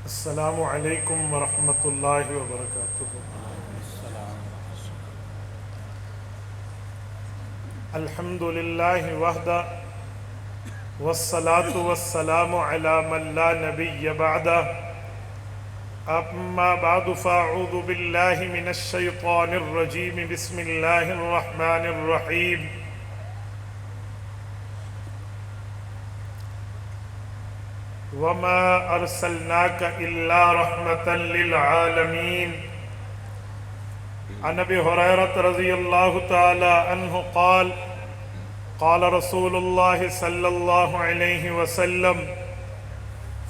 السلام علیکم ورحمۃ اللہ وبرکاتہ۔ الحمد للہ وحدہ والصلاة والسلام علی من لا نبی بعدہ، اما بعد فاعوذ باللہ من الشیطان الرجیم، بسم اللہ الرحمن الرحیم۔ وما ارسلناک الا رحمة للعالمین۔ عن ابی ہریرہ رضی اللہ تعالی عنہ قال قال رسول اللہ صلی اللہ علیہ وسلم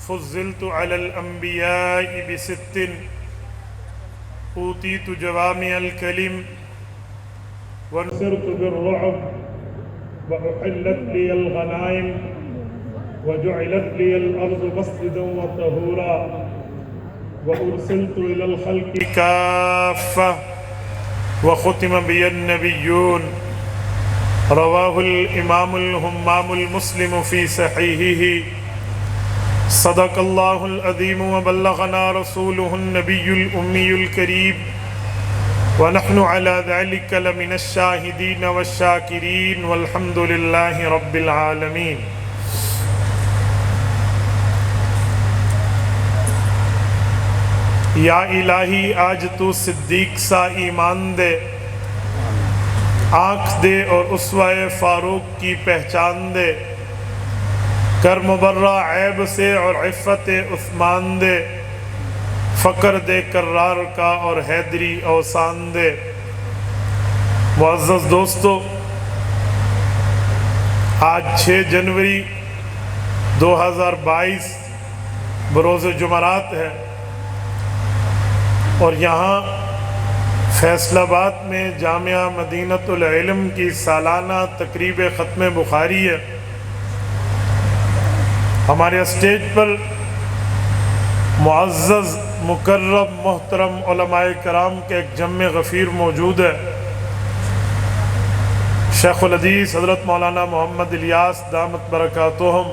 فضلت علی الانبیاء بست اوتیت جوامع الکلم ونصرت بالرعب واحلت لی الغنائم وجعلت لي الأرض مسجدا وطهورا وأرسلت إلى الخلق كافة وختم بي النبيون۔ رواه الإمام الهمام المسلم في صحيحه۔ صدق الله العظيم وبلغنا رسوله النبي الأمي الكريم، ونحن على ذلك لمن الشاهدين والشاكرين، والحمد لله رب العالمين۔ یا الہی آج تو صدیق سا ایمان دے، آنکھ دے اور اسوہ فاروق کی پہچان دے، کر مبرہ عیب سے اور عفت عثمان دے، فقر دے کرار کا اور حیدری اوسان دے۔ معزز دوستو، آج 6 جنوری 2022 بروز جمعرات ہے، اور یہاں فیصل آباد میں جامعہ مدینۃ العلم کی سالانہ تقریب ختم بخاری ہے۔ ہمارے اسٹیج پر معزز مکرم محترم علماء کرام کے ایک جمع غفیر موجود ہے۔ شیخ الحدیث حضرت مولانا محمد الیاس دامت برکاتہم،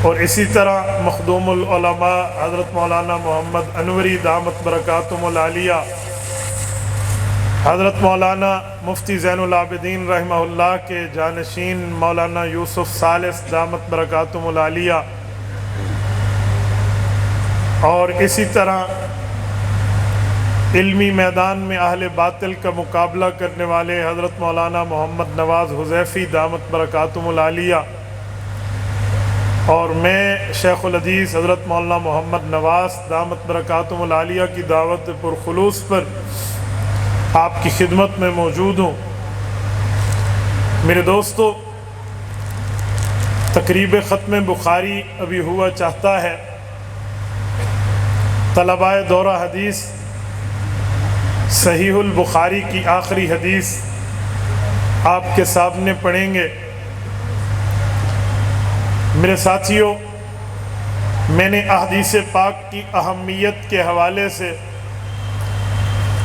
اور اسی طرح مخدوم العلماء حضرت مولانا محمد انوری دامت برکاتہم العالیہ، حضرت مولانا مفتی زین العابدین رحمہ اللہ کے جانشین مولانا یوسف ثالث دامت برکاتہم العالیہ، اور اسی طرح علمی میدان میں اہل باطل کا مقابلہ کرنے والے حضرت مولانا محمد نواز حذیفی دامت برکاتہم العالیہ، اور میں شیخ الحدیث حضرت مولانا محمد نواز دامت برکاتہم العالیہ کی دعوت پرخلوص پر آپ کی خدمت میں موجود ہوں۔ میرے دوستو، تقریب ختم بخاری ابھی ہوا چاہتا ہے۔ طلباء دورہ حدیث صحیح البخاری کی آخری حدیث آپ کے سامنے پڑھیں گے۔ میرے ساتھیوں، میں نے احادیث پاک کی اہمیت کے حوالے سے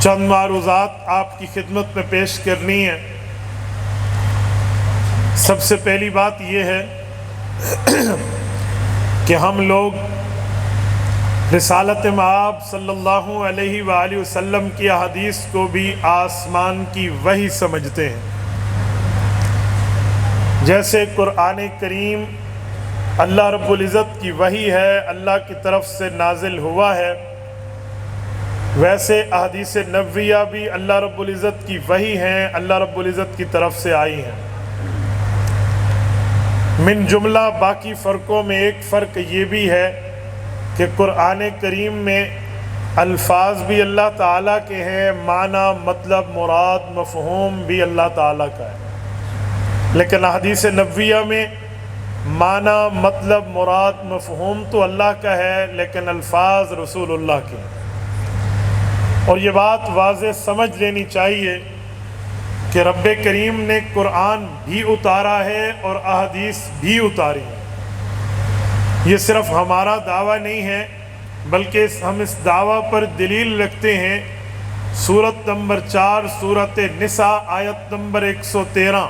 چند معروضات آپ کی خدمت میں پیش کرنی ہے۔ سب سے پہلی بات یہ ہے کہ ہم لوگ رسالت مآب صلی اللہ علیہ وآلہ وسلم کی احادیث کو بھی آسمان کی وحی سمجھتے ہیں۔ جیسے قرآن کریم اللہ رب العزت کی وحی ہے، اللہ کی طرف سے نازل ہوا ہے، ویسے احادیث نبویہ بھی اللہ رب العزت کی وحی ہیں، اللہ رب العزت کی طرف سے آئی ہیں۔ من جملہ باقی فرقوں میں ایک فرق یہ بھی ہے کہ قرآن کریم میں الفاظ بھی اللہ تعالیٰ کے ہیں، معنی مطلب مراد مفہوم بھی اللہ تعالیٰ کا ہے، لیکن احادیث نبویہ میں معنی مطلب مراد مفہوم تو اللہ کا ہے، لیکن الفاظ رسول اللہ کے ہیں۔ اور یہ بات واضح سمجھ لینی چاہیے کہ رب کریم نے قرآن بھی اتارا ہے اور احادیث بھی اتاری ہے۔ یہ صرف ہمارا دعویٰ نہیں ہے، بلکہ ہم اس دعویٰ پر دلیل رکھتے ہیں۔ سورت نمبر 4 سورت نساء آیت نمبر 113،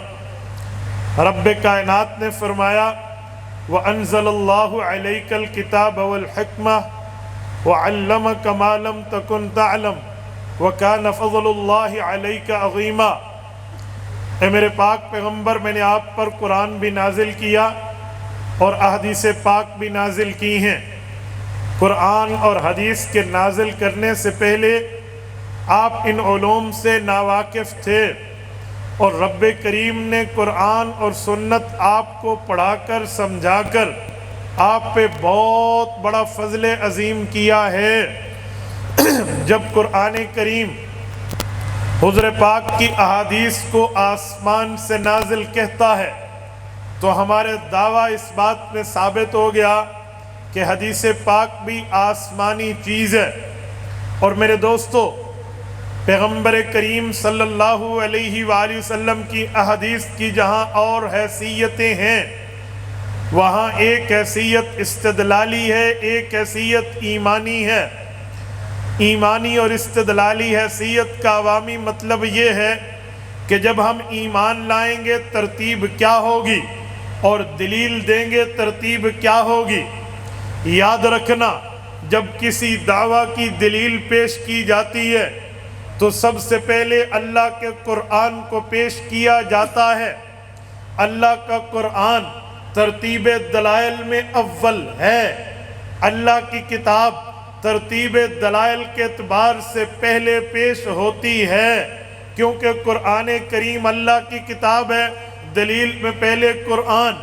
رب کائنات نے فرمایا وَأَنزَلَ اللَّهُ عَلَيْكَ الْكِتَابَ وَالْحِكْمَةَ وَعَلَّمَكَ مَا لَمْ تَكُنْ تَعْلَمُ وَكَانَ فَضْلُ اللَّهِ عَلَيْكَ عَظِيمًا۔ اے میرے پاک پیغمبر، میں نے آپ پر قرآن بھی نازل کیا اور احادیث پاک بھی نازل کی ہیں۔ قرآن اور حدیث کے نازل کرنے سے پہلے آپ ان علوم سے ناواقف تھے، اور رب کریم نے قرآن اور سنت آپ کو پڑھا کر سمجھا کر آپ پہ بہت بڑا فضل عظیم کیا ہے۔ جب قرآن کریم حضور پاک کی احادیث کو آسمان سے نازل کہتا ہے تو ہمارے دعویٰ اس بات میں ثابت ہو گیا کہ حدیث پاک بھی آسمانی چیز ہے۔ اور میرے دوستو، پیغمبر کریم صلی اللہ علیہ وآلہ وسلم کی احادیث کی جہاں اور حیثیتیں ہیں، وہاں ایک حیثیت استدلالی ہے، ایک حیثیت ایمانی ہے۔ ایمانی اور استدلالی حیثیت کا عوامی مطلب یہ ہے کہ جب ہم ایمان لائیں گے ترتیب کیا ہوگی، اور دلیل دیں گے ترتیب کیا ہوگی۔ یاد رکھنا، جب کسی دعویٰ کی دلیل پیش کی جاتی ہے تو سب سے پہلے اللہ کے قرآن کو پیش کیا جاتا ہے۔ اللہ کا قرآن ترتیب دلائل میں اول ہے۔ اللہ کی کتاب ترتیب دلائل کے اعتبار سے پہلے پیش ہوتی ہے، کیونکہ قرآن کریم اللہ کی کتاب ہے۔ دلیل میں پہلے قرآن،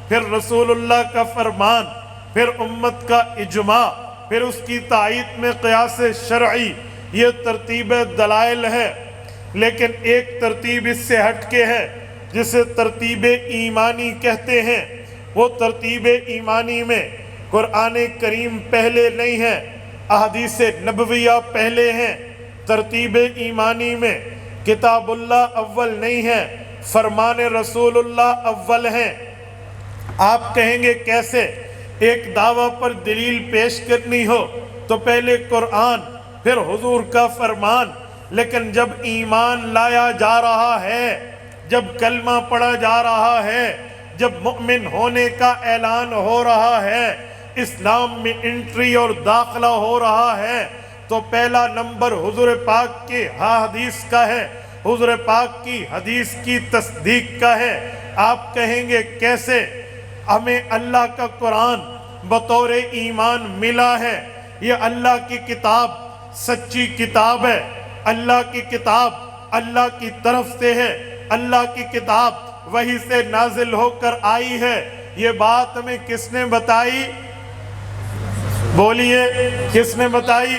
پھر رسول اللہ کا فرمان، پھر امت کا اجماع، پھر اس کی تائید میں قیاس شرعی، یہ ترتیب دلائل ہے۔ لیکن ایک ترتیب اس سے ہٹ کے ہے جسے ترتیب ایمانی کہتے ہیں۔ وہ ترتیب ایمانی میں قرآن کریم پہلے نہیں ہے، احادیث نبویہ پہلے ہیں۔ ترتیب ایمانی میں کتاب اللہ اول نہیں ہے، فرمان رسول اللہ اول ہیں۔ آپ کہیں گے کیسے؟ ایک دعویٰ پر دلیل پیش کرنی ہو تو پہلے قرآن، پھر حضور کا فرمان، لیکن جب ایمان لایا جا رہا ہے، جب کلمہ پڑھا جا رہا ہے، جب مؤمن ہونے کا اعلان ہو رہا ہے، اسلام میں انٹری اور داخلہ ہو رہا ہے، تو پہلا نمبر حضور پاک کے حدیث کا ہے، حضور پاک کی حدیث کی تصدیق کا ہے۔ آپ کہیں گے کیسے؟ ہمیں اللہ کا قرآن بطور ایمان ملا ہے۔ یہ اللہ کی کتاب سچی کتاب ہے۔ اللہ کی کتاب اللہ کی طرف سے ہے۔ اللہ کی کتاب وحی سے نازل ہو کر آئی ہے۔ یہ بات ہمیں کس نے بتائی؟ بولیے، کس نے بتائی؟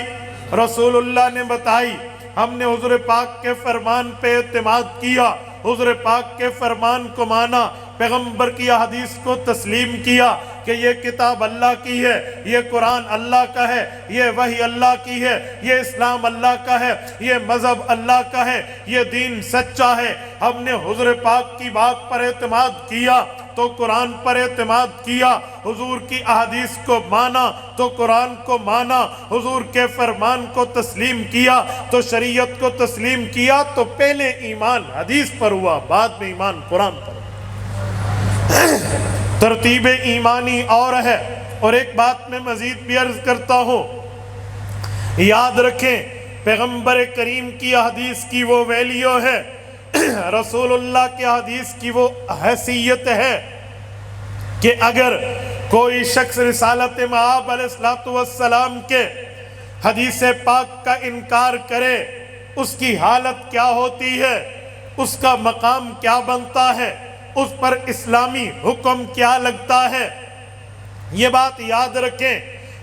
رسول اللہ نے بتائی۔ ہم نے حضور پاک کے فرمان پہ اعتماد کیا، حضور پاک کے فرمان کو مانا، پیغمبر کی حدیث کو تسلیم کیا کہ یہ کتاب اللہ کی ہے، یہ قرآن اللہ کا ہے، یہ وحی اللہ کی ہے، یہ اسلام اللہ کا ہے، یہ مذہب اللہ کا ہے، یہ دین سچا ہے۔ ہم نے حضور پاک کی بات پر اعتماد کیا تو قرآن پر اعتماد کیا، حضور کی احادیث کو مانا تو قرآن کو مانا، حضور کے فرمان کو تسلیم کیا تو شریعت کو تسلیم کیا۔ تو پہلے ایمان حدیث پر ہوا، بعد میں ایمان قرآن پر۔ ترتیب ایمانی اور ہے۔ اور ایک بات میں مزید بھی عرض کرتا ہوں، یاد رکھیں پیغمبر کریم کی حدیث کی وہ ویلیو ہے، رسول اللہ کی حدیث کی وہ حیثیت ہے کہ اگر کوئی شخص رسالت مآب علیہ السلام کے حدیث پاک کا انکار کرے، اس کی حالت کیا ہوتی ہے، اس کا مقام کیا بنتا ہے، اس پر اسلامی حکم کیا لگتا ہے۔ یہ بات یاد رکھیں،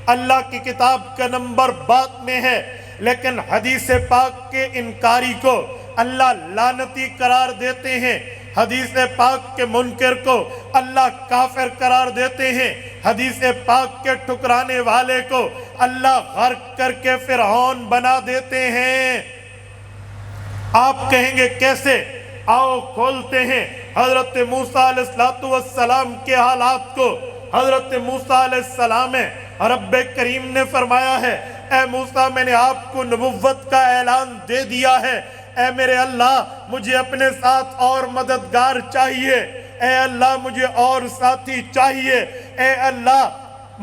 اللہ کی کتاب کا نمبر بعد میں ہے، لیکن حدیث پاک کے انکاری کو اللہ لعنتی قرار دیتے ہیں، حدیث پاک کے منکر کو اللہ کافر قرار دیتے ہیں، حدیث پاک کے ٹھکرانے والے کو اللہ غرق کر کے فرعون بنا دیتے ہیں۔ آپ کہیں گے کیسے؟ آؤ کھولتے ہیں حضرت موسیٰ علیہ السلام کے حالات کو۔ حضرت موسیٰ علیہ السلام ہے، رب کریم نے فرمایا ہے، اے موسیٰ میں نے آپ کو نبوت کا اعلان دے دیا ہے، اے میرے اللہ مجھے اپنے ساتھ اور مددگار چاہیے، اے اللہ مجھے اور ساتھی چاہیے، اے اللہ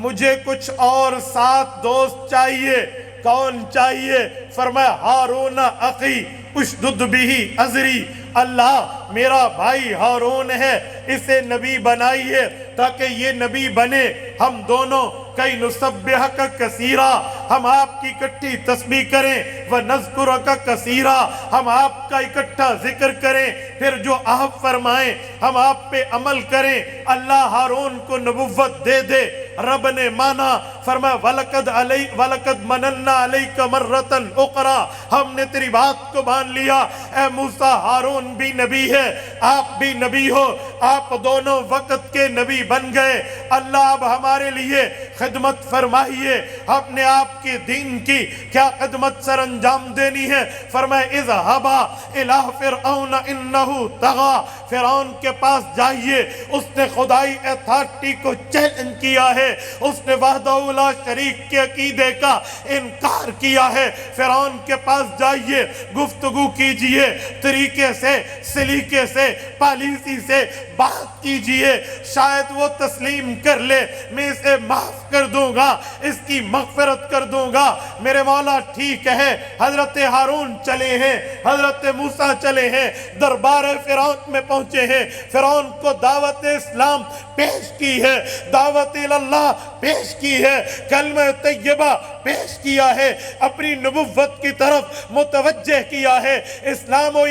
مجھے کچھ اور ساتھ دوست چاہیے۔ کون چاہیے؟ فرمایا ہارون اخی اشدد بہ ازری، اللہ میرا بھائی ہارون ہے، اسے نبی بنائیے تاکہ یہ نبی بنے، ہم دونوں کئی نسبحک کثیرا، ہم آپ کی اکٹھی تسبیح کریں، ونذکرک کثیرا، ہم آپ کا اکٹھا ذکر کریں، پھر جو آپ فرمائیں ہم آپ پہ عمل کریں۔ اللہ ہارون کو نبوت دے دے۔ رب نے مانا، فرمایا وَلَقَدْ مَنَنَّا عَلَيْكَ مَرَّةً أُخْرَى، ہم نے تیری بات کو مان لیا۔ اے موسیٰ ہارون بھی نبی ہے، آپ بھی نبی ہو، آپ دونوں وقت کے نبی بن گئے۔ اللہ اب ہمارے لیے خدمت فرمائیے، ہم نے آپ کے دین کی کیا خدمت سر انجام دینی ہے؟ فرمائے اذهبا إِلَىٰ فِرْعَوْنَ إِنَّهُ طَغَىٰ، فرعون کے پاس جائیے، اس نے خدائی اتھارٹی کو چیلنج کیا ہے، اس نے وحدہ لا شریک کے عقیدے کا انکار کیا ہے۔ فرعون کے پاس جائیے، گفتگو کیجئے، طریقے سے، سلیقے سے، پالیسی سے بات کیجئے، شاید وہ تسلیم کر لے، میں اسے معاف کر دوں گا، اس کی مغفرت کر دوں گا۔ میرے مولا ٹھیک ہے، حضرت ہارون چلے ہیں، حضرت موسیٰ چلے ہیں، دربار فرعون میں پہنچے ہیں، فرعون کو دعوت اسلام پیش کی ہے، دعوت اللہ پیش کی ہے، کلمہ طیبہ پیش کیا ہے، اپنی نبوت کی طرف متوجہ کیا ہے، اسلام و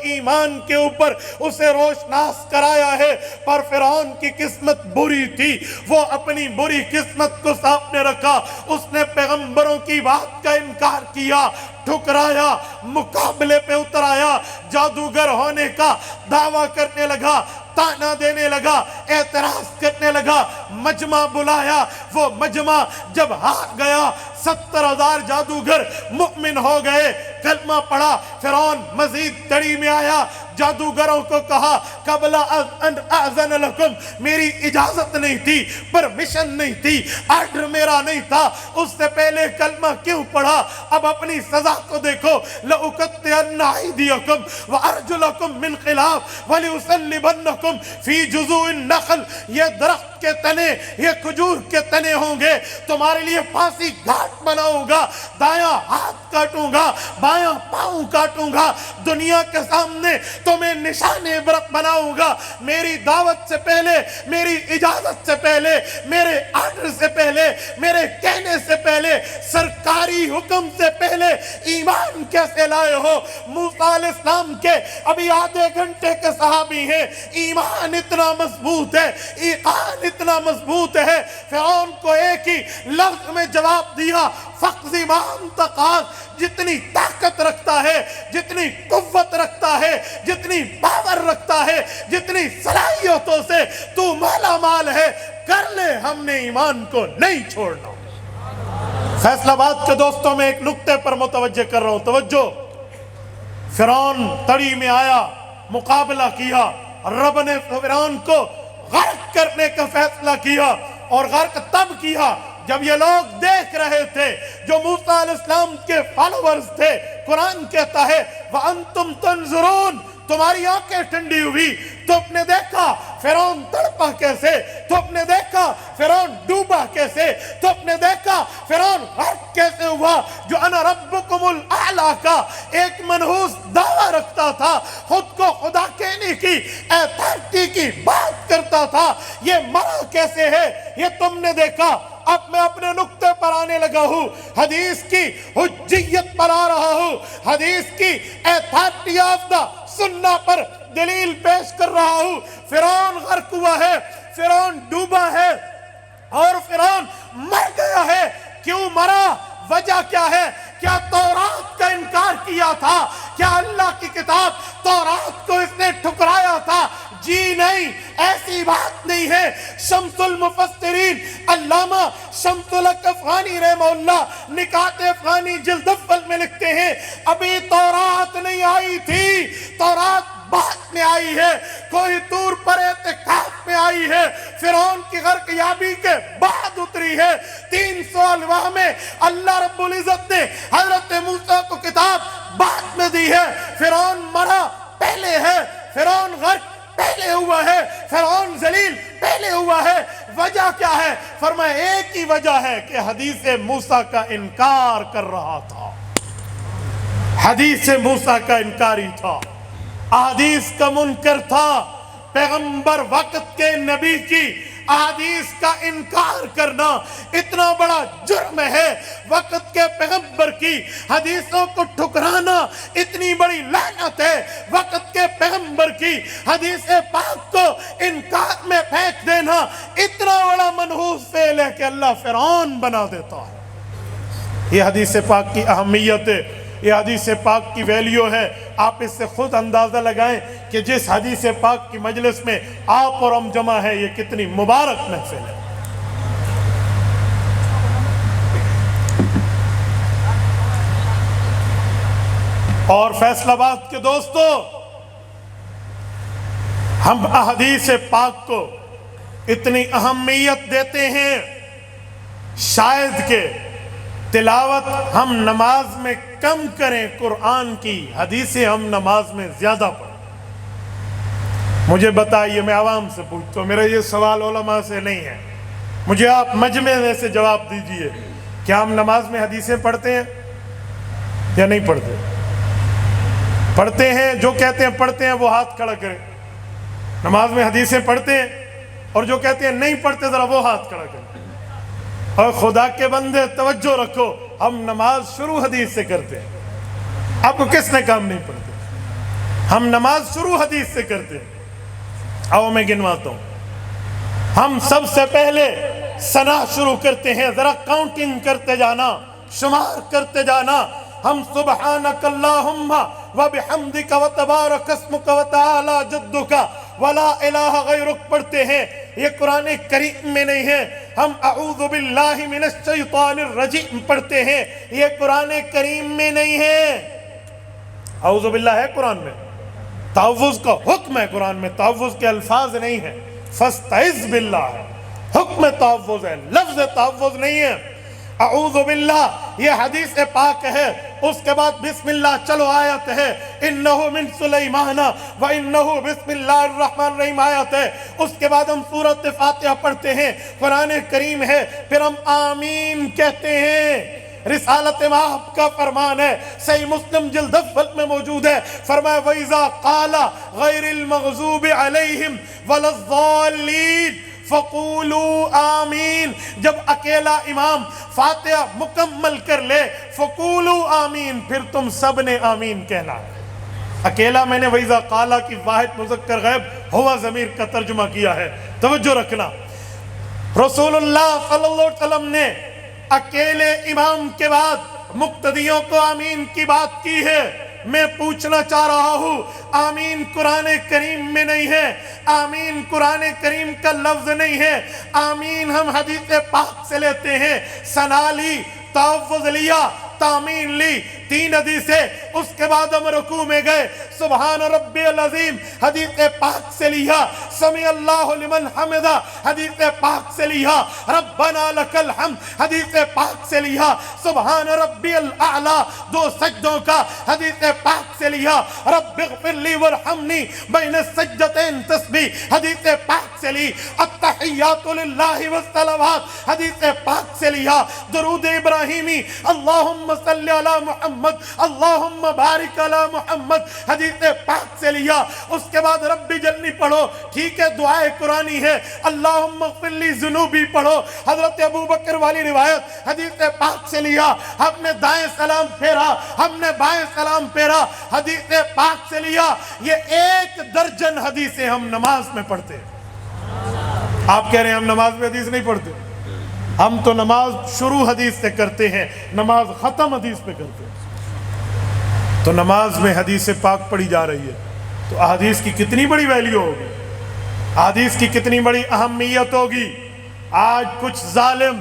ایمان کے اوپر اسے روشناس کرایا ہے۔ پر فرعون کی قسمت بری تھی، وہ اپنی بری قسمت کو سامنے رکھا، اس نے پیغمبروں کی بات کا انکار کیا، ٹھکرایا، مقابلے پہ اتر آیا، جادوگر ہونے کا دعویٰ کرنے لگا، تانا دینے لگا، اعتراض کرنے لگا، مجمع بلایا، وہ مجمع جب ہار گیا 70,000 جادوگر مؤمن ہو گئے، کلمہ پڑھا۔ فرعون مزید تڑی میں آیا، جادوگروں کو کہا قبل ان اذن لکم، میری اجازت نہیں تھی، پرمیشن نہیں تھی، آرڈر میرا نہیں تھا، اس سے پہلے کلمہ کیوں پڑھا؟ اب اپنی سزا کو دیکھو، لأقطعن ایدیکم وارجلکم من خلاف ولأصلبنکم فی جذوع النخل، یہ درخت کے تنے، یہ کھجور کے تنے ہوں گے، تمہارے لیے پھانسی گھاٹ بناؤں گا، دایاں ہاتھ کاٹوں گا، بایاں پاؤں کاٹوں گا، دنیا کے سامنے تمہیں نشان عبرت بناؤں گا۔ میری دعوت سے پہلے، میری اجازت سے پہلے، میرے آرڈر سے پہلے، میرے کہنے سے پہلے، سرکاری حکم سے پہلے ایمان کیسے لائے ہو؟ موسیٰ علیہ السلام کے ابھی آدھے گھنٹے کے صحابی ہیں، ایمان اتنا مضبوط ہے، ایمان اتنا مضبوط ہے، فرعون کو ایک ہی لفظ میں جواب دیا، فَقْضِ مَا أَنْتَ قَاضٍ، جتنی طاقت رکھتا ہے، جتنی قوت رکھتا ہے، جتنی پاور رکھتا ہے، جتنی صلاحیتوں سے تو مالا مال ہے، کر لے، ہم نے ایمان کو نہیں چھوڑنا۔ فیصل آباد کے دوستوں میں ایک نقطے پر متوجہ کر رہا ہوں، توجہ۔ فرعون تڑی میں آیا، مقابلہ کیا، رب نے فرعون کو غرق کرنے کا فیصلہ کیا، اور غرق تب کیا جب یہ لوگ دیکھ رہے تھے، جو موسیٰ علیہ السلام کے فالورز تھے۔ قرآن کہتا ہے وَأَنْتُمْ تَنْظُرُونَ، تمہاری آنکھیں ٹھنڈی ہوئی، تم نے دیکھا فرعون تڑپا کیسے، تم نے دیکھا فرعون ڈوبا کیسے، تم نے دیکھا فرعون غرق کیسے ہوا، جو انا ربکم الاعلیٰ کا ایک منحوس دعویٰ رکھتا تھا، خود کو خدا کہنے کی اتھارٹی کی بات کرتا تھا، یہ مرا کیسے ہے، یہ تم نے دیکھا۔ اب میں اپنے نقطے پر آنے لگا ہوں، حدیث کی حجیت پر آ رہا ہوں، حدیث کی اتھارٹی آف دا سنہ پر دلیل پیش کر رہا ہوں۔ فرعون غرق ہوا ہے، فرعون ڈوبا ہے، اور فرعون مر گیا ہے۔ کیوں مرا؟ وجہ کیا ہے؟ کیا تورات کا انکار کیا تھا؟ کیا اللہ کی کتاب تورات کو اس نے ٹھکرایا تھا؟ جی نہیں، ایسی بات نہیں ہے۔ شمس المفسرین علامہ شمس الحق افغانی رحمہ اللہ نکات افغانی جلد اول میں لکھتے ہیں ابھی تورات نہیں آئی تھی، تورات بعد میں آئی ہے، کوئی طور پر اعتکاف میں آئی ہے، فرعون کی غرق یابی کے بعد اتری ہے۔ 300 الواح میں اللہ رب العزت نے حضرت موسیٰ کو کتاب بعد میں دی ہے۔ فرعون مرا پہلے ہے، فرعون غرق پہلے ہوا ہے، فرعون ذلیل پہلے ہوا ہے۔ وجہ کیا ہے؟ فرمایا ایک ہی وجہ ہے کہ حدیث موسیٰ کا انکار کر رہا تھا، حدیث موسیٰ کا انکاری تھا، احادیث کا منکر تھا۔ پیغمبر وقت کے نبی کی احادیث کا انکار کرنا اتنا بڑا جرم ہے، وقت کے پیغمبر کی حدیثوں کو ٹھکرانا اتنی بڑی لعنت ہے، وقت کے پیغمبر کی حدیث پاک کو انکار میں پھینک دینا اتنا بڑا منحوس فعل ہے کہ اللہ فرعون بنا دیتا ہے۔ یہ حدیث پاک کی اہمیت ہے، یہ حدیث پاک کی ویلیو ہے۔ آپ اس سے خود اندازہ لگائیں کہ جس حدیث پاک کی مجلس میں آپ اور ہم جمع ہیں، یہ کتنی مبارک محفل ہے۔ اور فیصل آباد کے دوستو، ہم احادیث پاک کو اتنی اہمیت دیتے ہیں، شاید کہ تلاوت ہم نماز میں کم کریں قرآن کی، حدیثیں ہم نماز میں زیادہ پڑھیں۔ مجھے بتائیے، میں عوام سے پوچھتا ہوں، میرا یہ سوال علماء سے نہیں ہے، مجھے آپ مجمع میں سے جواب دیجئے، کیا ہم نماز میں حدیثیں پڑھتے ہیں یا نہیں پڑھتے؟ پڑھتے ہیں؟ جو کہتے ہیں پڑھتے ہیں وہ ہاتھ کھڑا کریں۔ نماز میں حدیثیں پڑھتے ہیں، اور جو کہتے ہیں نہیں پڑھتے ذرا وہ ہاتھ کھڑا کریں۔ اور خدا کے بندے توجہ رکھو، ہم نماز شروع حدیث سے کرتے ہیں۔ آپ کو کس نے کام نہیں پڑھتے؟ ہم نماز شروع حدیث سے کرتے ہیں۔ آؤ میں گنواتا ہوں۔ ہم سب سے پہلے ثنا شروع کرتے ہیں، ذرا کاؤنٹنگ کرتے جانا، شمار کرتے جانا۔ ہم سبحانک اللہم وبحمدک وتبارک اسمک وتعالی جدک ولا الہ غیرک پڑھتے ہیں۔ یہ قرآن کریم میں نہیں ہے۔ ہم اعوذ باللہ من الشیطان الرجیم پڑھتے ہیں، یہ قرآن کریم میں نہیں ہے۔ اعوذ باللہ ہے قرآن میں، تعوذ کا حکم ہے قرآن میں، تعوذ کے الفاظ نہیں ہیں۔ فاستعذ باللہ ہے، حکم تعوذ ہے، لفظ تعوذ نہیں ہے۔ اعوذ باللہ یہ حدیث پاک ہے۔ اس کے بعد بسم اللہ، چلو آیت ہے، انہو من سلیمان و انہو بسم اللہ الرحمن الرحیم آیت ہے۔ اس کے بعد ہم سورۃ فاتحہ پڑھتے ہیں، قرآن کریم ہے، پھر ہم آمین کہتے ہیں۔ رسالت مآب کا فرمان ہے، صحیح مسلم جلد اول میں موجود ہے، فرمایا وَإِذَا قَالَ غَيْرِ الْمَغْضُوبِ عَلَيْهِمْ وَلَا الضَّالِّينَ فَقُولُوا آمین۔ جب اکیلا امام فاتحہ مکمل کر لے، فَقُولُوا آمین، پھر تم سب نے آمین کہنا ہے۔ اکیلا میں نے وَإِذَا قَالَ کی واحد مذکر غیب ہوا ضمیر کا ترجمہ کیا ہے، توجہ رکھنا۔ رسول اللہ صلی اللہ علیہ وسلم نے اکیلے امام کے بعد مقتدیوں کو آمین کی بات کی ہے۔ میں پوچھنا چاہ رہا ہوں، آمین قرآن کریم میں نہیں ہے، آمین قرآن کریم کا لفظ نہیں ہے، آمین ہم حدیث پاک سے لیتے ہیں۔ ثنا لی، تعوذ لیا، تامین لی، 3 حدیثیں۔ اس کے بعد ہم رکوع میں گئے، سبحان ربی العظیم حدیث پاک سے لیا، سمیع اللہ لمن حمدہ حدیث پاک سے لیا، ربنا لک الحمد حدیث پاک سے لیا، سبحان ربی الاعلی 2 سجدوں کا حدیث پاک سے لیا، رب اغفر لی ورحمنی بین السجدتین تسبیح حدیث پاک سے لی، التحیات للہ والصلوات حدیث پاک سے لیا، درود ابراہیمی اللہم صلی علی محمد اللہم بارک علی محمد حدیث پاک سے لیا۔ اس کے بعد رب جلنی پڑھو، ٹھیک ہے، دعائے قرآنی ہے، اللہم اغفر لی ذنوبی پڑھو، حضرت ابو بکر والی روایت حدیث پاک سے لیا۔ ہم نے دائیں سلام پھیرا، ہم نے بائیں سلام پھیرا، حدیث پاک سے لیا۔ یہ 1 درجن حدیثیں ہم نماز میں پڑھتے ہیں۔ آپ کہہ رہے ہیں ہم نماز میں حدیث نہیں پڑھتے، ہم تو نماز شروع حدیث سے کرتے ہیں، نماز ختم حدیث پہ کرتے ہیں۔ تو نماز میں حدیث پاک پڑھی جا رہی ہے، تو احادیث کی کتنی بڑی ویلیو ہوگی، احادیث کی کتنی بڑی اہمیت ہوگی۔ آج کچھ ظالم،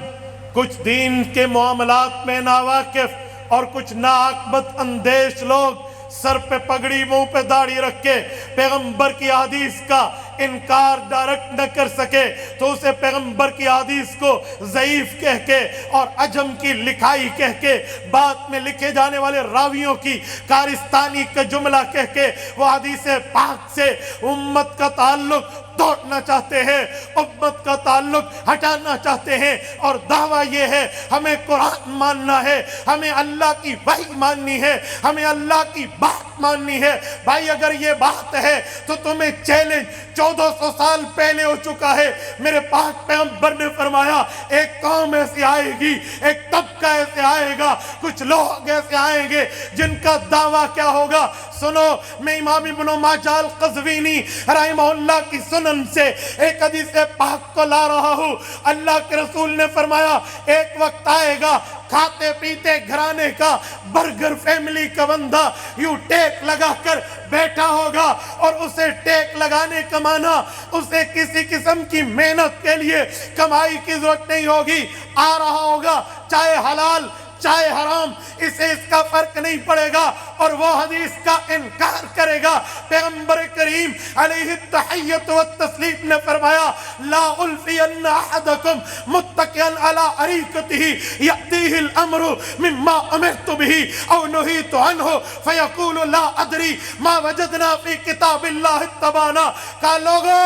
کچھ دین کے معاملات میں ناواقف اور کچھ ناعاقبت اندیش لوگ سر پہ پگڑی منہ پہ داڑھی رکھ کے پیغمبر کی حدیث کا انکار ڈائریکٹ نہ کر سکے تو اسے پیغمبر کی حدیث کو ضعیف کہہ کے اور عجم کی لکھائی کہہ کے بعد میں لکھے جانے والے راویوں کی کارستانی کا جملہ کہہ کے وہ حدیث پاک سے امت کا تعلق توڑنا چاہتے ہیں، امت کا تعلق ہٹانا چاہتے ہیں، اور دعویٰ یہ ہے ہمیں قرآن ماننا ہے، ہمیں اللہ کی وحی ماننی ہے، ہمیں اللہ کی بات ماننی ہے۔ بھائی اگر یہ بات ہے تو تمہیں چیلنج 1400 سال پہلے ہو چکا ہے۔ میرے پاک پیغمبر نے فرمایا ایک قوم ایسی آئے گی، ایک طبقہ ایسے آئے گا، کچھ لوگ ایسے آئیں گے جن کا دعویٰ کیا ہوگا؟ سنو، میں امام ابن ماجہ القزوینی رحمہ اللہ کی سنن سے ایک حدیث پاک کو لا رہا ہوں۔ اللہ کے رسول نے فرمایا ایک وقت آئے گا کھاتے پیتے گھرانے کا برگر فیملی کا بندہ یوں ٹیک لگا کر بیٹھا ہوگا، اور اسے ٹیک لگانے کا معنی اسے کسی قسم کی محنت کے لیے کمائی کی ضرورت نہیں ہوگی، آ رہا ہوگا چاہے حلال چاہے حرام، اسے اس کا فرق نہیں پڑے گا، اور وہ حدیث کا انکار کرے گا۔ پیغمبر کریم علیہ التحیۃ والتسلیم نے فرمایا لا الفین احدکم متکئا علی اریکتہ یأتیہ الامر مما امرت بہ او نہیت عنہ فیقول لا ادری ما وجدنا فی کتاب اللہ اتبعنا۔ کہا لوگو،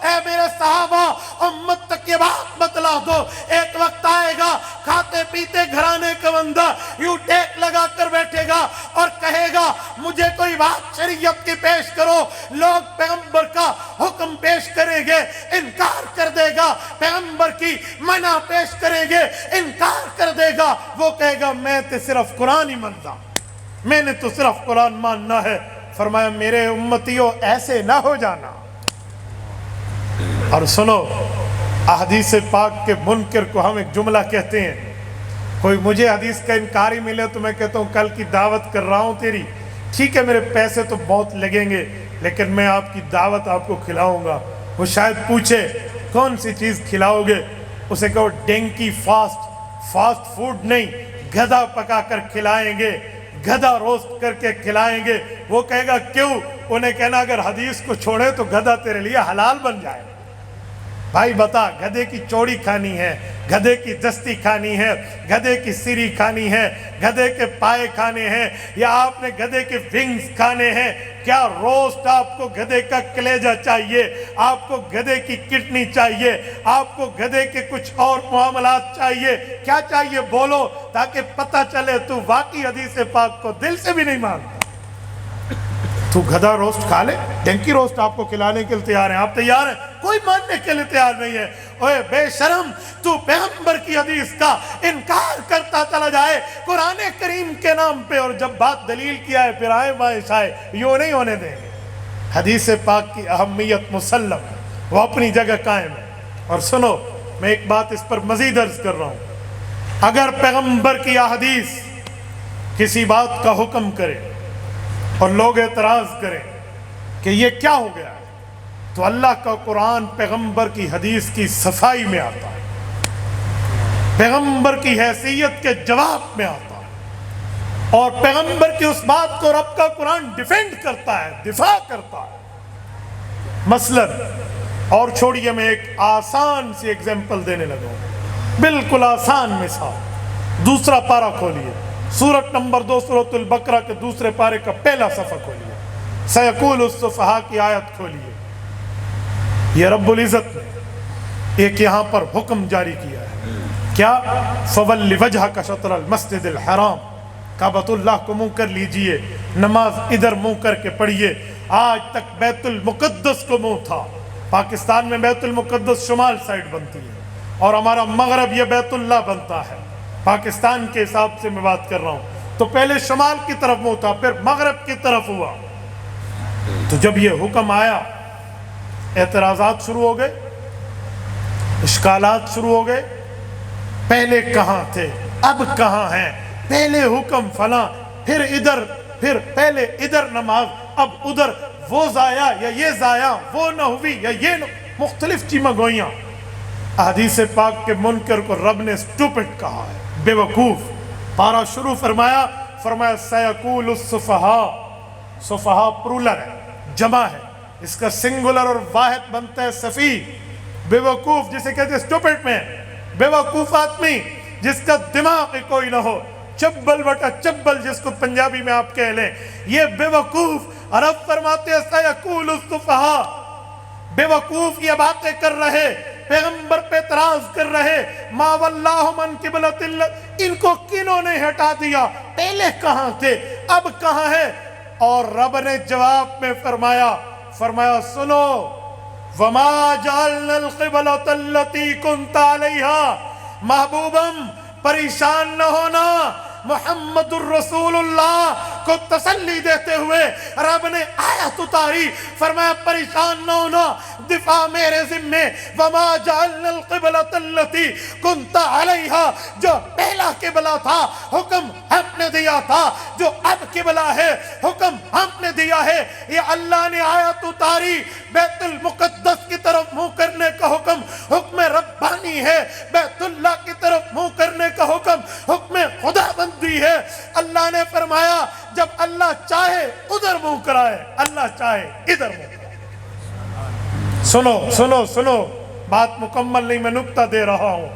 اے میرے صحابہ، امت تک یہ بات بتلا دو، ایک وقت آئے گا کھاتے پیتے گھرانے کا بندہ یوں ٹیک لگا کر بیٹھے گا اور کہے گا مجھے کوئی بات شریعت کی پیش کرو، لوگ پیغمبر کا حکم پیش کریں گے انکار کر دے گا، پیغمبر کی منع پیش کریں گے انکار کر دے گا، وہ کہے گا میں تو صرف قرآن ہی مانتا، میں نے تو صرف قرآن ماننا ہے۔ فرمایا میرے امتیوں ایسے نہ ہو جانا۔ اور سنو، احادیث پاک کے منکر کو ہم ایک جملہ کہتے ہیں، کوئی مجھے حدیث کا انکاری ملے تو میں کہتا ہوں کل کی دعوت کر رہا ہوں تیری، ٹھیک ہے میرے پیسے تو بہت لگیں گے لیکن میں آپ کی دعوت آپ کو کھلاؤں گا۔ وہ شاید پوچھے کون سی چیز کھلاؤ گے، اسے کہو ڈینکی فاسٹ فوڈ نہیں، گدھا پکا کر کھلائیں گے، گدھا روسٹ کر کے کھلائیں گے۔ وہ کہے گا کیوں؟ انہیں کہنا اگر حدیث کو چھوڑے تو گدھا تیرے لیے حلال بن جائے۔ بھائی بتا، گدھے کی چوڑی کھانی ہے، گدھے کی دستی کھانی ہے، گدھے کی سری کھانی ہے، گدھے کے پائے کھانے ہیں، یا آپ نے گدھے کے ونگز کھانے ہیں؟ کیا روسٹ آپ کو گدھے کا کلیجہ چاہیے؟ آپ کو گدھے کی کڈنی چاہیے؟ آپ کو گدھے کے کچھ اور معاملات چاہیے؟ کیا چاہیے بولو تاکہ پتہ چلے تو واقعی حدیث پاک کو دل سے بھی نہیں مانتا۔ تو گدھا روسٹ کھا لے، ڈینکی روسٹ آپ کو کھلانے کے لیے تیار ہیں، آپ تیار ہیں؟ کوئی ماننے کے لیے تیار نہیں ہے۔ اوے بے شرم، تو پیغمبر کی حدیث کا انکار کرتا چلا جائے قرآن کریم کے نام پہ، اور جب بات دلیل کیا ہے پھر آئے بائیں شائے، یوں نہیں ہونے دیں گے۔ حدیث پاک کی اہمیت مسلم ہے، وہ اپنی جگہ قائم ہے۔ اور سنو، میں ایک بات اس پر مزید عرض کر رہا ہوں، اگر پیغمبر کی حدیث کسی بات کا حکم کرے اور لوگ اعتراض کریں کہ یہ کیا ہو گیا ہے، تو اللہ کا قرآن پیغمبر کی حدیث کی صفائی میں آتا ہے، پیغمبر کی حیثیت کے جواب میں آتا ہے، اور پیغمبر کی اس بات کو رب کا قرآن ڈیفینڈ کرتا ہے، دفاع کرتا ہے۔ مثلا اور چھوڑیے، میں ایک آسان سی ایگزامپل دینے لگا ہوں، بالکل آسان مثال۔ دوسرا پارہ کھولیے، سورت نمبر 2 سورۃ البقرہ کے دوسرے پارے کا پہلا صفحہ کھولیے، سیقول السفہاء کی آیت کھولیے۔ یہ رب العزت نے ایک یہاں پر حکم جاری کیا ہے، کیا؟ فَوَلِّ وَجْهَكَ شَطْرَ الْمَسْجِدِ الْحَرَامِ، کعبۃ اللہ کو منہ کر لیجئے، نماز ادھر منہ کر کے پڑھیے۔ آج تک بیت المقدس کو منہ تھا، پاکستان میں بیت المقدس شمال سائڈ بنتی ہے اور ہمارا مغرب یہ بیت اللہ بنتا ہے، پاکستان کے حساب سے میں بات کر رہا ہوں۔ تو پہلے شمال کی طرف منہ تھا، پھر مغرب کی طرف ہوا۔ تو جب یہ حکم آیا، اعتراضات شروع ہو گئے، اشکالات شروع ہو گئے، پہلے کہاں تھے اب کہاں ہیں، پہلے حکم فلاں، پھر ادھر، پھر پہلے ادھر نماز اب ادھر، وہ ضائع یا یہ ضائع، وہ نہ ہوئی یا یہ نہ، مختلف چیمہ گوئیاں۔ حدیث پاک کے منکر کو رب نے سٹوپٹ کہا ہے، بے وقوف۔ پارہ شروع فرمایا سیقول السفہاء، سفہا پرولر ہے، جمع ہے، اس کا سنگولر اور واحد بنتا ہے سفیہ، بے وقوف جسے کہتے ہیں اسٹوپٹ میں، بے وقوف آدمی جس کا دماغ کوئی نہ ہو، چبل بٹا چبل جس کو پنجابی میں آپ کہہ لیں، یہ بے وقوف۔ عرب فرماتے ہیں سیقول السفہاء، بے وقوف یہ باتیں کر رہے، پیغمبر پہ اعتراض کر رہے، ما واللہم عن قبلۃ اللہ، ان کو کنہوں نے ہٹا دیا، پہلے کہاں تھے اب کہاں ہے؟ اور رب نے جواب میں فرمایا سنو، وما جعلنا القبلۃ التی کنت علیہا، محبوبم پریشان نہ ہونا، محمد الرسول اللہ کو تسلی دیتے ہوئے رب نے آیت اتاری، فرمایا پریشان نہ ہونا، دفاع میرے ذمے، وما جعلنا القبلۃ التی کنت علیہا، جو پہلا قبلہ تھا حکم ہم نے دیا تھا، جو اب قبلہ ہے حکم ہم نے دیا ہے۔ یہ اللہ نے آیت اتاری، بیت المقدس کی طرف منہ کرنے کا حکم ربانی ہے، بیت اللہ کی طرف منہ کرنے کا حکم خدا بندی ہے۔ اللہ نے فرمایا جب اللہ چاہے ادھر منہ کرائے، اللہ چاہے ادھر منہ کرائے۔ سنو بات مکمل نہیں، میں نکتہ دے رہا ہوں،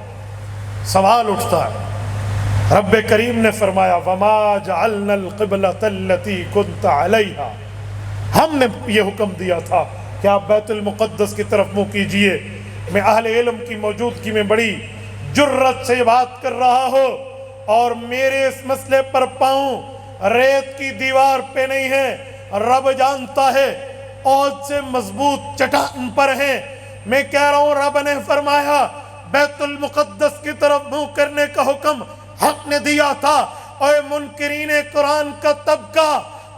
سوال اٹھتا ہے۔ رب کریم نے فرمایا وما جعلنا القبلۃ التی کنت علیہا، ہم نے یہ حکم دیا تھا کہ آپ بیت المقدس کی طرف منہ کیجئے۔ میں اہل علم کی موجودگی میں بڑی جرت سے بات کر رہا ہوں، اور میرے اس مسئلے پر پاؤں ریت کی دیوار پہ نہیں ہے، رب جانتا ہے عہد سے مضبوط چٹان پر ہیں۔ میں کہہ رہا ہوں رب نے فرمایا بیت المقدس کی طرف منہ کرنے کا حکم حق نے دیا تھا۔ اے منکرین قرآن کا طبقہ،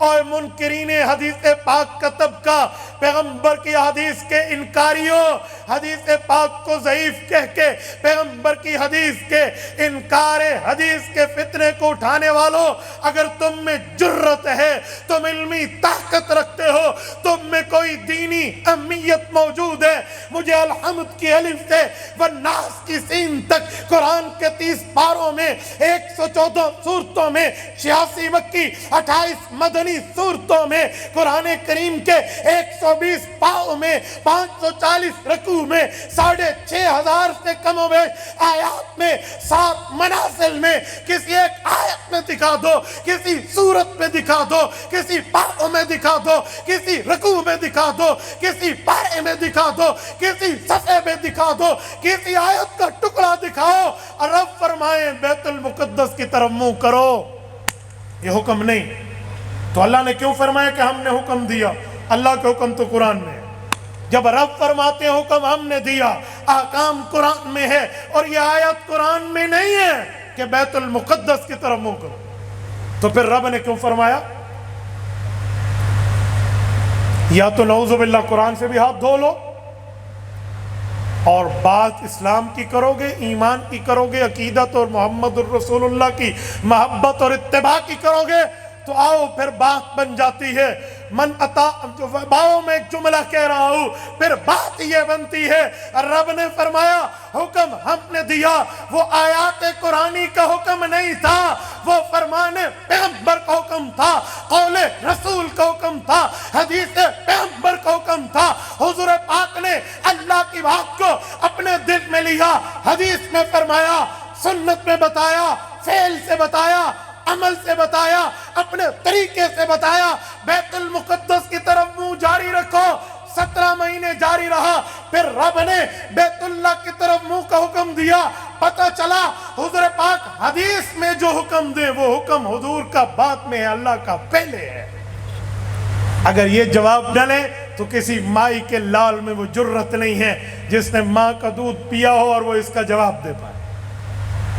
اے منکرین حدیث پاک کا طبقہ، پیغمبر کی حدیث کے انکاریوں، حدیث پاک کو ضعیف کہہ کے پیغمبر کی حدیث کے انکار حدیث کے فتنے کو اٹھانے والوں، اگر تم میں جرت ہے، تم علمی طاقت رکھتے ہو، تم میں کوئی دینی اہمیت موجود ہے، مجھے الحمد کی الف سے والناس کی سین تک قرآن کے 30 پاروں میں 114 سورتوں میں 86 مکی 28 مدنی سورتوں میں قرآن کریم کے 120 پاؤں میں 540 رکوع میں 6500 سے کم و بیش آیات میں 7 منازل میں کسی ایک آیت میں دکھا دو، کسی سورت میں دکھا دو، کسی پاؤں میں دکھا دو، کسی رکوع میں دکھا دو، کسی پارے میں دکھا دو، کسی صفحے میں دکھا دو، کسی آیت کا ٹکڑا دکھاؤ اور رب فرمائیں بیت المقدس کی طرف منہ کرو۔ یہ حکم نہیں تو اللہ نے کیوں فرمایا کہ ہم نے حکم دیا؟ اللہ کا حکم تو قرآن میں ہے۔ جب رب فرماتے ہیں حکم ہم نے دیا، احکام قرآن میں ہے، اور یہ آیت قرآن میں نہیں ہے کہ بیت المقدس کی طرف منہ کرو، تو پھر رب نے کیوں فرمایا؟ یا تو نعوذ باللہ قرآن سے بھی ہاتھ دھو لو، اور بات اسلام کی کرو گے، ایمان کی کرو گے، عقیدت اور محمد الرسول اللہ کی محبت اور اتباع کی کرو گے، تو آؤ پھر بات بن جاتی ہے۔ من عطا جو باؤں میں ایک جملہ کہہ رہا ہوں، پھر بات یہ بنتی ہے رب نے فرمایا حکم ہم نے دیا، وہ آیات قرآنی کا حکم نہیں تھا، وہ فرمان پیغمبر کا حکم تھا، قول رسول کا حکم تھا، حدیث پیغمبر کا حکم تھا۔ حضور پاک نے اللہ کی بات کو اپنے دل میں لیا، حدیث میں فرمایا، سنت میں بتایا، فعل سے بتایا، عمل سے بتایا، اپنے طریقے سے بتایا۔ بیت المقدس کی طرف منہ جاری رکھو، 17 مہینے جاری رہا، پھر رب نے بیت اللہ کی طرف منہ کا حکم دیا۔ پتہ چلا حضور پاک حدیث میں جو حکم دے وہ حکم حضور کا بعد میں ہے، اللہ کا پہلے ہے۔ اگر یہ جواب نہ لیں تو کسی مائی کے لال میں وہ جرت نہیں ہے جس نے ماں کا دودھ پیا ہو اور وہ اس کا جواب دے پائے۔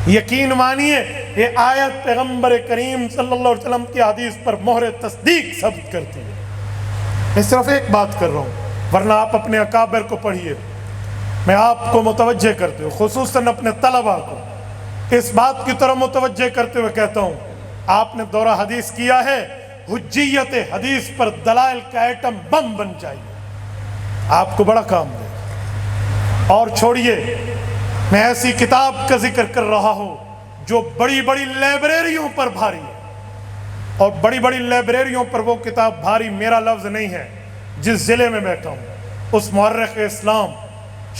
یقین مانیے یہ آیت پیغمبر کریم صلی اللہ علیہ وسلم کی حدیث پر مہر تصدیق ثبت کرتی ہے۔ میں صرف ایک بات کر رہا ہوں، ورنہ آپ اپنے اکابر کو پڑھیے، میں آپ کو متوجہ کرتے ہوئے خصوصاً اپنے طلباء کو اس بات کی طرف متوجہ کرتے ہوئے کہتا ہوں، آپ نے دورہ حدیث کیا ہے، حجیت حدیث پر دلائل کا ایٹم بم بن جائیے، آپ کو بڑا کام دے۔ اور چھوڑیے، میں ایسی کتاب کا ذکر کر رہا ہوں جو بڑی بڑی لائبریریوں پر بھاری ہے، اور بڑی بڑی لائبریریوں پر وہ کتاب بھاری میرا لفظ نہیں ہے، جس ضلع میں بیٹھا ہوں اس مورخ اسلام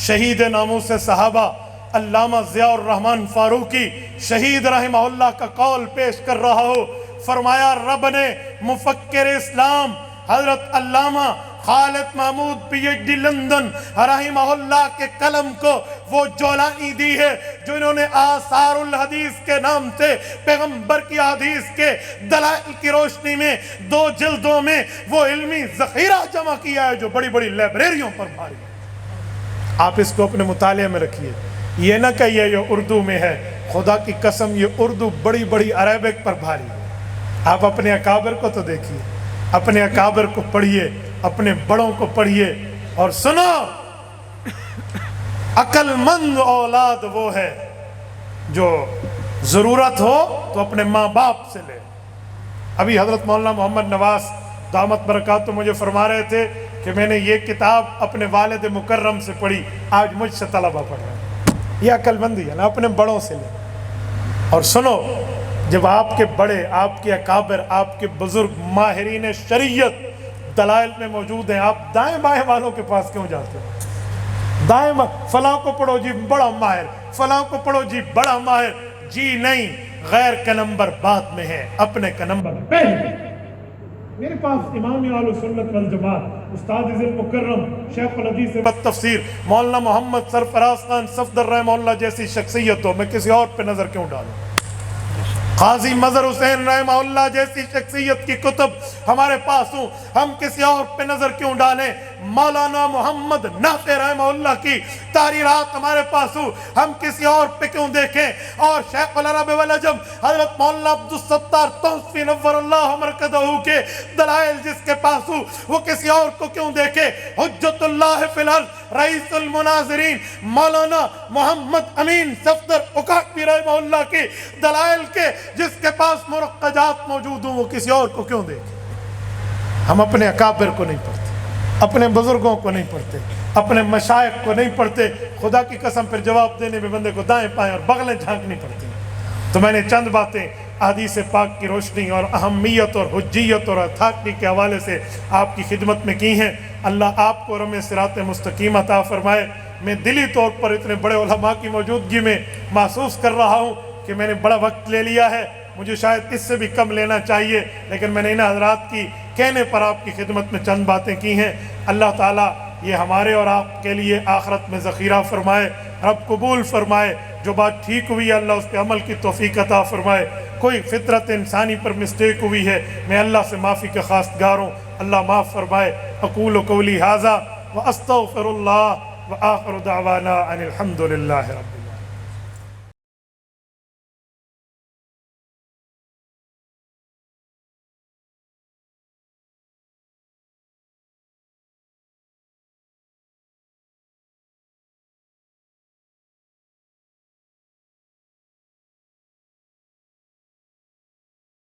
شہید ناموس صحابہ علامہ ضیاء الرحمن فاروقی شہید رحمہ اللہ کا قول پیش کر رہا ہو، فرمایا رب نے مفکر اسلام حضرت علامہ Khalid Mahmood P H D London رحمہ اللہ کے قلم کو وہ جولانی دی ہے جو انہوں نے آثار الحدیث کے نام سے پیغمبر کی حدیث کے دلائل کی روشنی میں 2 جلدوں میں وہ علمی ذخیرہ جمع کیا ہے جو بڑی بڑی لائبریریوں پر بھاری ہے۔ آپ اس کو اپنے مطالعے میں رکھیے، یہ نہ کہیے یہ اردو میں ہے، خدا کی قسم یہ اردو بڑی بڑی عربک پر بھاری ہے۔ آپ اپنے اکابر کو تو دیکھیے، اپنے اکابر کو پڑھیے، اپنے بڑوں کو پڑھیے، اور سنو عقل مند اولاد وہ ہے جو ضرورت ہو تو اپنے ماں باپ سے لے۔ ابھی حضرت مولانا محمد نواز دامت برکاتہ مجھے فرما رہے تھے کہ میں نے یہ کتاب اپنے والد مکرم سے پڑھی، آج مجھ سے طلبہ پڑھ رہے ہیں۔ یہ عقل مندی ہے نا، اپنے بڑوں سے لے۔ اور سنو، جب آپ کے بڑے، آپ کے اکابر، آپ کے بزرگ ماہرین شریعت دلائل میں موجود ہیں، آپ دائیں بائیں والوں کے پاس کیوں جاتے ہیں؟ دائیں فلاں کو پڑھو جی بڑا ماہر، فلاں کو پڑھو جی بڑا ماہر، جی نہیں، غیر کا نمبر بعد میں ہے، اپنے کا نمبر پہلے۔ میرے پاس امام اہل سنت والجماعت استاد ذی المکرم شیخ الحدیث والتفسیر مولانا محمد سرفراز خان صفدر رحمہ اللہ جیسی شخصیت ہو، میں کسی اور پہ نظر کیوں ڈالوں؟ قاضی مظہر حسین رحمہ اللہ جیسی شخصیت کی کتب ہمارے پاس ہوں، ہم کسی اور پہ نظر کیوں ڈالیں؟ مولانا محمد نافع رحمہ اللہ کی تحریرات ہمارے پاس ہوں، ہم کسی اور پہ کیوں دیکھیں؟ اور شیخ العرب والعجم حضرت مولانا عبدالستار توسفی نور اللہ مرکزہ کے دلائل جس کے پاس ہوں، وہ کسی اور کو کیوں دیکھے؟ حجت اللہ فی الارض رئیس المناظرین مولانا محمد امین صفدر اکاقوی رحمہ اللہ کی دلائل کے جس کے پاس مرقجات موجود ہوں، وہ کسی اور کو کیوں دیکھے؟ ہم اپنے اکابر کو نہیں پڑھتے، اپنے بزرگوں کو نہیں پڑھتے، اپنے مشائخ کو نہیں پڑھتے۔ خدا کی قسم پھر جواب دینے میں بندے کو دائیں پائیں اور بغلیں جھانکنی پڑتی ہیں۔ تو میں نے چند باتیں احادیث پاک کی روشنی اور اہمیت اور حجیت اور اتھارٹی کے حوالے سے آپ کی خدمت میں کی ہیں۔ اللہ آپ کو رم صراط مستقیم عطا فرمائے۔ میں دلی طور پر اتنے بڑے علماء کی موجودگی میں محسوس کر رہا ہوں کہ میں نے بڑا وقت لے لیا ہے، مجھے شاید اس سے بھی کم لینا چاہیے، لیکن میں نے ان حضرات کی کہنے پر آپ کی خدمت میں چند باتیں کی ہیں۔ اللہ تعالیٰ یہ ہمارے اور آپ کے لیے آخرت میں ذخیرہ فرمائے، رب قبول فرمائے۔ جو بات ٹھیک ہوئی ہے اللہ اس پہ عمل کی توفیق عطا فرمائے۔ کوئی فطرت انسانی پر مسٹیک ہوئی ہے، میں اللہ سے معافی کا خواستگار ہوں، اللہ معاف فرمائے۔ اقول قولی ھذا واستغفر اللہ وآخر دعوانا ان الحمد للہ رب